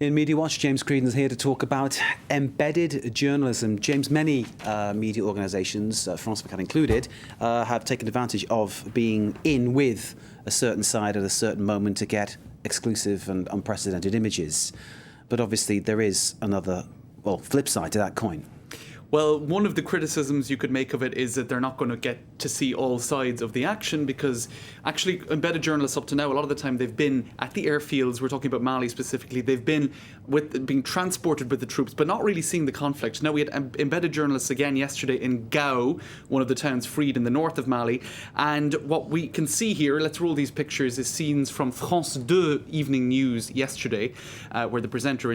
In Media Watch, James Creedon is here to talk about embedded journalism. James, many media organisations, France 24 included, have taken advantage of being in with a certain side at a certain moment to get exclusive and unprecedented images. But obviously there is another, flip side to that coin. Well, one of the criticisms you could make of it is that they're not going to get to see all sides of the action, because actually embedded journalists up to now, a lot of the time they've been at the airfields. We're talking about Mali specifically. They've been being transported with the troops, but not really seeing the conflict. Now, we had embedded journalists again yesterday in Gao, one of the towns freed in the north of Mali. And what we can see here, let's roll these pictures, is scenes from France 2 evening news yesterday, where the presenter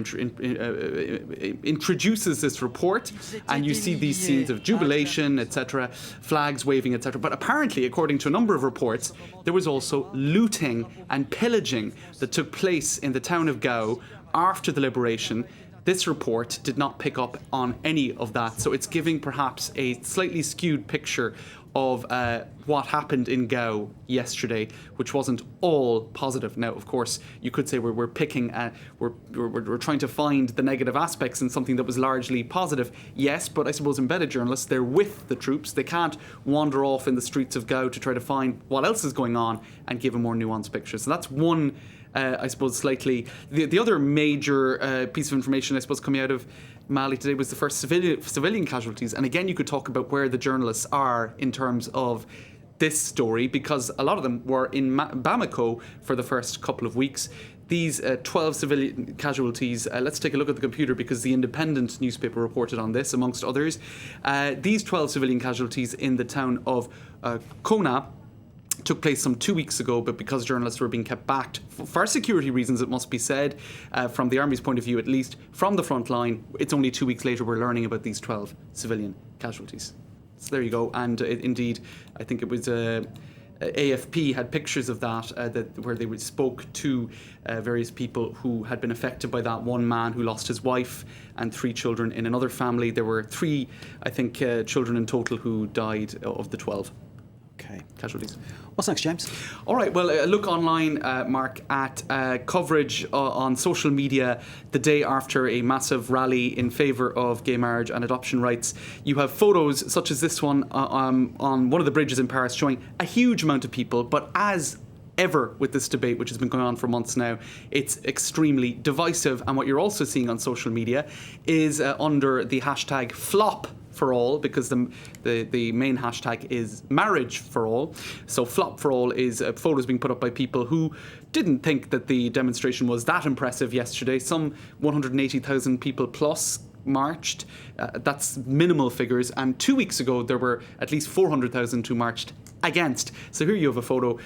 introduces this report. And you see these scenes of jubilation, etc., flags waving, etc. But apparently, according to a number of reports, there was also looting and pillaging that took place in the town of Gao after the liberation. This report did not pick up on any of that, so it's giving perhaps a slightly skewed picture of what happened in Gao yesterday, which wasn't all positive. Now, of course, you could say we're picking, we're trying to find the negative aspects in something that was largely positive. Yes, but I suppose embedded journalists, they're with the troops. They can't wander off in the streets of Gao to try to find what else is going on and give a more nuanced picture. So that's one, I suppose, slightly. The other major piece of information, I suppose, coming out of Mali today was the first civilian casualties. And again, you could talk about where the journalists are in terms of this story, because a lot of them were in Bamako for the first couple of weeks. These 12 civilian casualties, let's take a look at the computer, because the Independent newspaper reported on this, amongst others. These 12 civilian casualties in the town of Kona took place some 2 weeks ago, but because journalists were being kept back for security reasons, it must be said, from the army's point of view, at least from the front line, it's only 2 weeks later we're learning about these 12 civilian casualties. So there you go. And indeed, I think it was AFP had pictures of that, where they spoke to various people who had been affected by that. One man who lost his wife and 3 children in another family. There were 3, I think, children in total who died of the 12. Okay. Casualties. What's next, James? All right, well, look online, Mark, at coverage on social media the day after a massive rally in favour of gay marriage and adoption rights. You have photos such as this one on one of the bridges in Paris showing a huge amount of people, but as ever with this debate, which has been going on for months now, it's extremely divisive. And what you're also seeing on social media is under the hashtag FLOP for all, because the main hashtag is marriage for all. So flop for all is photos being put up by people who didn't think that the demonstration was that impressive yesterday. Some 180,000 people plus marched. That's minimal figures. And 2 weeks ago, there were at least 400,000 who marched against. So here you have a photo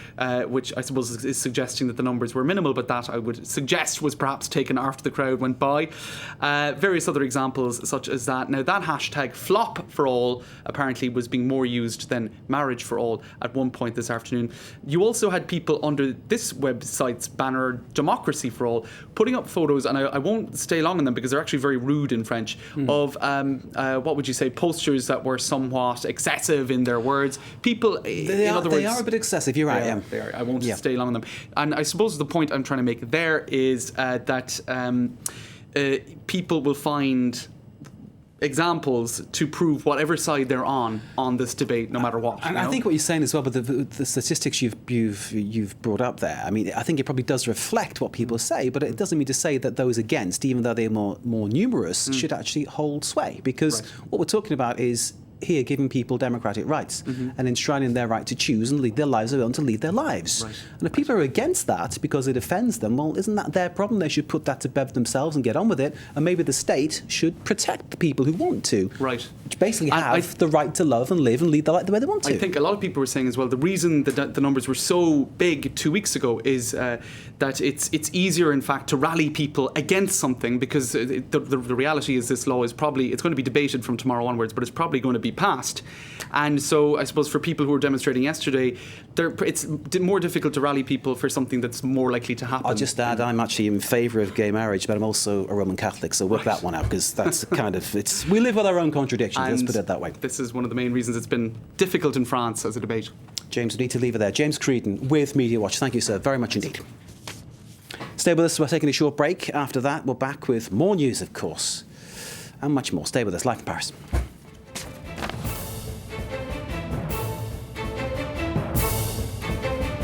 which I suppose is suggesting that the numbers were minimal, but that I would suggest was perhaps taken after the crowd went by. Various other examples such as that. Now, that hashtag flop for all apparently was being more used than marriage for all at one point this afternoon. You also had people under this website's banner, democracy for all, putting up photos, and I won't stay long on them because they're actually very rude in French, of what would you say, postures that were somewhat excessive in their words. People, they are a bit excessive, you're right. They are. I won't stay long on them. And I suppose the point I'm trying to make there is that people will find examples to prove whatever side they're on this debate, no matter what. And I think what you're saying as well, but the statistics you've brought up there, I mean, I think it probably does reflect what people say, but it doesn't mean to say that those against, even though they're more numerous, should actually hold sway, because what we're talking about is here giving people democratic rights and enshrining their right to choose and lead their lives, or to lead their lives. Right. And if people are against that because it offends them, well, isn't that their problem? They should put that to bed themselves and get on with it. And maybe the state should protect the people who want to. Right. Which basically have the right to love and live and lead their life the way they want to. I think a lot of people were saying as well, the reason that the numbers were so big 2 weeks ago is that it's easier, in fact, to rally people against something, because the reality is this law is probably, it's going to be debated from tomorrow onwards, but it's probably going to be passed. And so I suppose for people who were demonstrating yesterday, it's more difficult to rally people for something that's more likely to happen. I'll just add, I'm actually in favour of gay marriage, but I'm also a Roman Catholic, so work that one out, because that's kind of, we live with our own contradictions, let's put it that way. This is one of the main reasons it's been difficult in France as a debate. James, we need to leave it there. James Creedon with Media Watch. Thank you, sir, very much indeed. Stay with us. We're taking a short break. After that, we're back with more news, of course, and much more. Stay with us. Live from Paris.